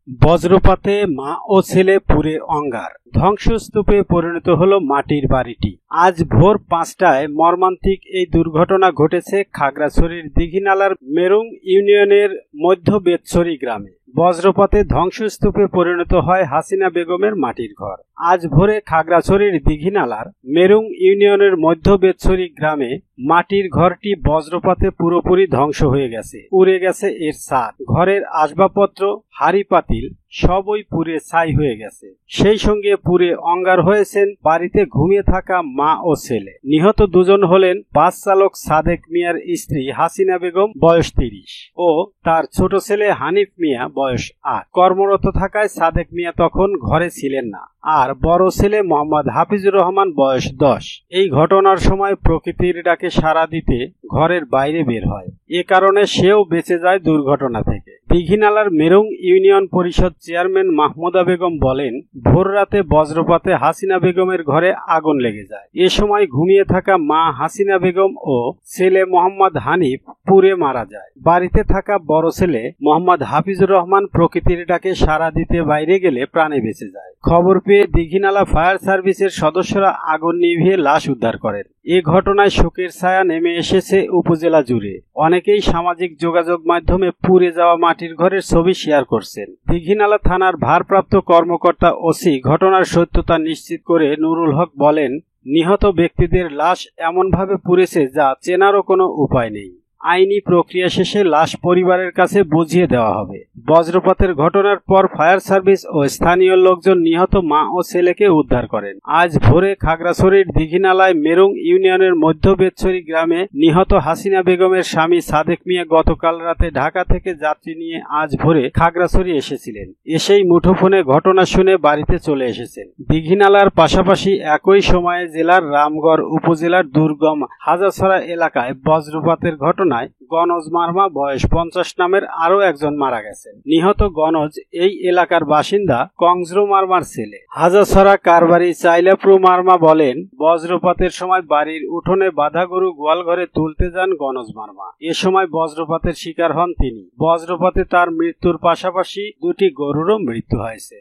বজ্রপাতে মা ও ছেলে পুড়ে অঙ্গার, ধ্বংসস্তূপে পরিণত হলো মাটির বাড়িটি। আজ ভোর ৫টায় মর্মান্তিক এই দুর্ঘটনা ঘটেছে খাগড়াছড়ির দীঘিনালার মেরুং ইউনিয়নের মধ্য বেতছড়ি গ্রামে। বজ্রপাতে ধ্বংসস্তূপে পরিণত হয় হাসিনা বেগমের মাটির ঘর। আজ ভোরে খাগড়াছড়ির দীঘিনালার মেরুং ইউনিয়নের মধ্য বেতছড়ি গ্রামে মাটির ঘরটি বজ্রপাতে পুরোপুরি ধ্বংস হয়ে গেছে। উড়ে গেছে এর ছাদ, ঘরের আসবাবপত্র, হাঁড়ি পাতিল সবই পুড়ে ছাই হয়ে গেছে। সেই সঙ্গে পুড়ে অঙ্গার হয়েছেন বাড়িতে ঘুমিয়ে থাকা মা ও ছেলে। নিহত দুজন হলেন বাস চালক সাদেক মিয়ার স্ত্রী হাসিনা বেগম বয়স ৩০ ও তার ছোট ছেলে হানিফ মিয়া বয়স ৮। কর্মরত থাকায় সাদেক মিয়া তখন ঘরে ছিলেন না, আর বড় ছেলে মোহাম্মদ হাফিজুর রহমান বয়স ১০। এই ঘটনার সময় প্রকৃতির ডাকে সাড়া দিতে ঘরের বাইরে বের হয়, এ কারণে সেও বেঁচে যায় দুর্ঘটনা থেকে। দীঘিনালার মেরুং ইউনিয়ন পরিষদ চেয়ারম্যান মাহমুদা বেগম বলেন, ভোর রাতে বজ্রপাতে হাসিনা বেগমের ঘরে আগুন লেগে যায়। এ সময় ঘুমিয়ে থাকা মা হাসিনা বেগম ও ছেলে মোহাম্মদ হানিফ পুড়ে মারা যায়। বাড়িতে থাকা বড় ছেলে মোহাম্মদ হাফিজুর রহমান প্রকৃতির ডাকে সাড়া দিতে বাইরে গেলে প্রাণে বেঁচে যায়। খবর পেয়ে দীঘিনালা ফায়ার সার্ভিসের সদস্যরা আগুন নিভিয়ে লাশ উদ্ধার করেন। এ ঘটনায় শোকের ছায়া নেমে এসেছে উপজেলা জুড়ে। অনেকেই সামাজিক যোগাযোগ মাধ্যমে পুড়ে যাওয়া মাটির ঘরের ছবি শেয়ার করছেন। দীঘিনালা থানার ভারপ্রাপ্ত কর্মকর্তা ওসি ঘটনার সত্যতা নিশ্চিত করে নুরুল হক বলেন, নিহত ব্যক্তিদের লাশ এমনভাবে পুড়েছে যা চেনারও কোনো উপায় নেই। আইনি প্রক্রিয়া শেষে লাশ পরিবারের কাছে বুঝিয়ে দেওয়া হবে। বজ্রপাতের ঘটনার পর ফায়ার সার্ভিস ও স্থানীয় লোকজন নিহত মা ও ছেলেকে উদ্ধার করেন। আজ ভোরে খাগড়াছড়ির দীঘিনালায় মেরুং ইউনিয়নের মধ্য বেতছড়ি গ্রামে নিহত হাসিনা বেগমের স্বামী সাদেক মিয়া গতকাল রাতে ঢাকা থেকে যাত্রী নিয়ে আজ ভোরে খাগড়াছড়ি এসেছিলেন। এসেই মুঠোফোনে ঘটনা শুনে বাড়িতে চলে এসেছেন। দীঘিনালার পাশাপাশি একই সময়ে জেলার রামগড় উপজেলার দুর্গম হাজাছড়া এলাকায় বজ্রপাতের ঘটনায় গনজ মারমা বয়স ৫০ নামের আরও একজন মারা গেছেন। নিহত গনজ এই এলাকার বাসিন্দা কংজরু মারমার ছেলে। হাজাছড়া কারবারি চাইলাপ্রু মারমা বলেন, বজ্রপাতের সময় বাড়ির উঠোনে বাঁধা গরু গোয়ালঘরে তুলতে যান গনজ মারমা। এ সময় বজ্রপাতের শিকার হন তিনি। বজ্রপাতে তার মৃত্যুর পাশাপাশি দুটি গরুরও মৃত্যু হয়েছে।